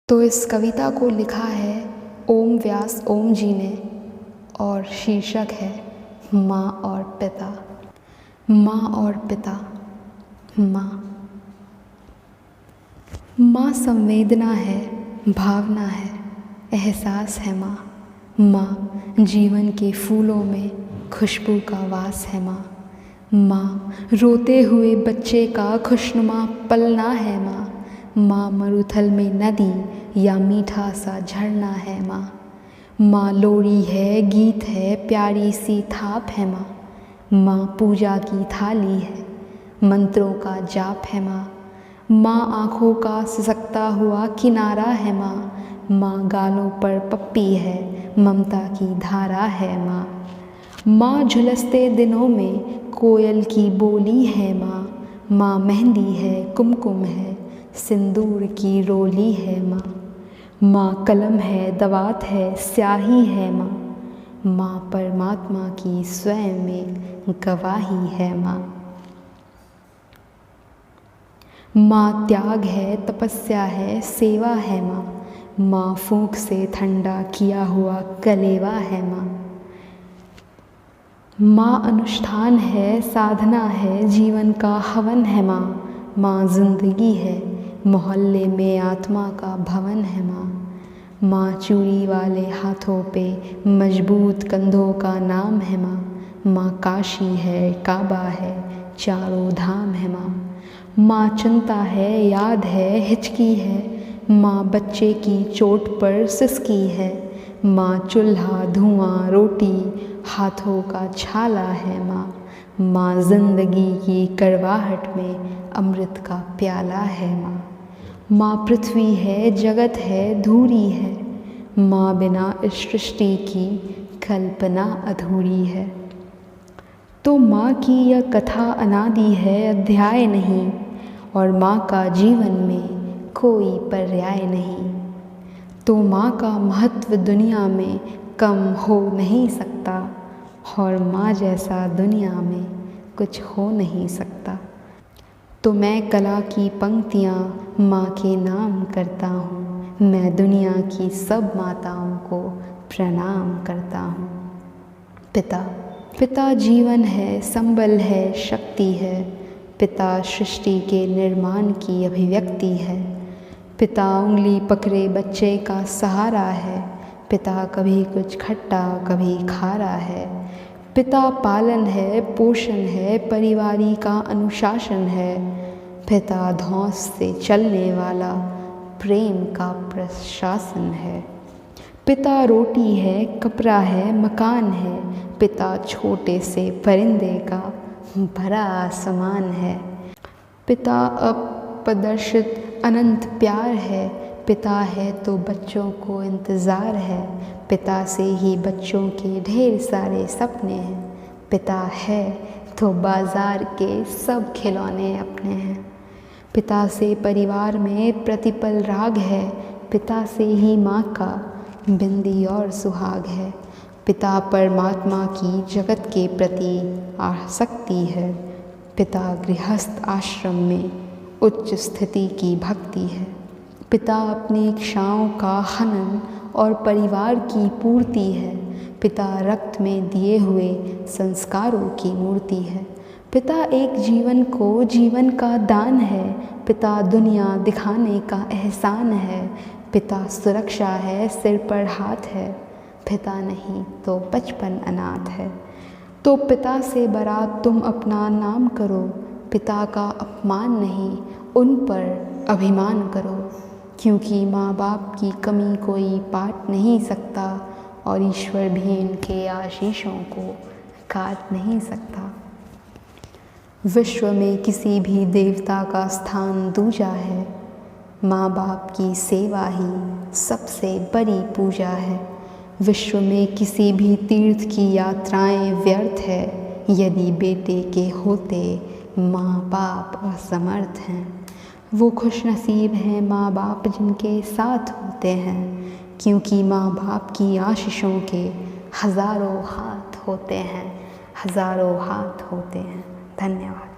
तो इस कविता को लिखा है ओम व्यास ओम जी ने और शीर्षक है माँ और पिता। माँ और पिता। माँ संवेदना है, भावना है, एहसास है माँ। माँ जीवन के फूलों में खुशबू का वास है माँ। माँ रोते हुए बच्चे का खुशनुमा पलना है माँ। माँ मरुथल में नदी या मीठा सा झरना है माँ। माँ लोरी है, गीत है, प्यारी सी थाप है माँ। माँ पूजा की थाली है, मंत्रों का जाप है माँ। माँ आँखों का सिसकता हुआ किनारा है माँ। माँ गालों पर पप्पी है, ममता की धारा है माँ। माँ झुलसते दिनों में कोयल की बोली है माँ। माँ मेहंदी है, कुमकुम है, सिंदूर की रोली है माँ। माँ कलम है, दवात है, स्याही है माँ। माँ परमात्मा की स्वयं में गवाही है माँ। माँ त्याग है, तपस्या है, सेवा है माँ। माँ फूंक से ठंडा किया हुआ कलेवा है माँ। माँ अनुष्ठान है, साधना है, जीवन का हवन है माँ। माँ जिंदगी है, मोहल्ले में आत्मा का भवन है माँ। माँ चूड़ी वाले हाथों पे मजबूत कंधों का नाम है माँ। माँ काशी है, काबा है, चारों धाम है माँ। माँ चिंता है, याद है, हिचकी है। माँ बच्चे की चोट पर सिसकी है। माँ चूल्हा, धुआं, रोटी, हाथों का छाला है माँ। माँ जिंदगी की कड़वाहट में अमृत का प्याला है माँ। माँ पृथ्वी है, जगत है, धूरी है। माँ बिना इस सृष्टि की कल्पना अधूरी है। तो माँ की यह कथा अनादि है, अध्याय नहीं, और माँ का जीवन में कोई पर्याय नहीं। तो माँ का महत्व दुनिया में कम हो नहीं सकता, और माँ जैसा दुनिया में कुछ हो नहीं सकता। तो मैं कला की पंक्तियाँ माँ के नाम करता हूँ। मैं दुनिया की सब माताओं को प्रणाम करता हूँ। पिता। पिता जीवन है, संबल है, शक्ति है। पिता सृष्टि के निर्माण की अभिव्यक्ति है। पिता उंगली पकड़े बच्चे का सहारा है। पिता कभी कुछ खट्टा, कभी खारा है। पिता पालन है, पोषण है, परिवारी का अनुशासन है। पिता धौंस से चलने वाला प्रेम का प्रशासन है। पिता रोटी है, कपड़ा है, मकान है। पिता छोटे से परिंदे का भरा आसमान है। पिता अप्रदर्शित अनंत प्यार है। पिता है तो बच्चों को इंतज़ार है। पिता से ही बच्चों के ढेर सारे सपने हैं। पिता है तो बाज़ार के सब खिलौने अपने हैं। पिता से परिवार में प्रतिपल राग है। पिता से ही माँ का बिंदी और सुहाग है। पिता परमात्मा की जगत के प्रति आसक्ति है। पिता गृहस्थ आश्रम में उच्च स्थिति की भक्ति है। पिता अपनी इच्छाओं का हनन और परिवार की पूर्ति है। पिता रक्त में दिए हुए संस्कारों की मूर्ति है। पिता एक जीवन को जीवन का दान है। पिता दुनिया दिखाने का एहसान है। पिता सुरक्षा है, सिर पर हाथ है। पिता नहीं तो बचपन अनाथ है। तो पिता से बड़ा तुम अपना नाम करो। पिता का अपमान नहीं, उन पर अभिमान करो। क्योंकि माँ बाप की कमी कोई पाट नहीं सकता, और ईश्वर भी इनके आशीषों को काट नहीं सकता। विश्व में किसी भी देवता का स्थान दूजा है। माँ बाप की सेवा ही सबसे बड़ी पूजा है। विश्व में किसी भी तीर्थ की यात्राएं व्यर्थ है, यदि बेटे के होते माँ बाप असमर्थ हैं। वो खुशनसीब हैं माँ बाप जिनके साथ होते हैं, क्योंकि माँ बाप की आशीषों के हज़ारों हाथ होते हैं। हज़ारों हाथ होते हैं। धन्यवाद।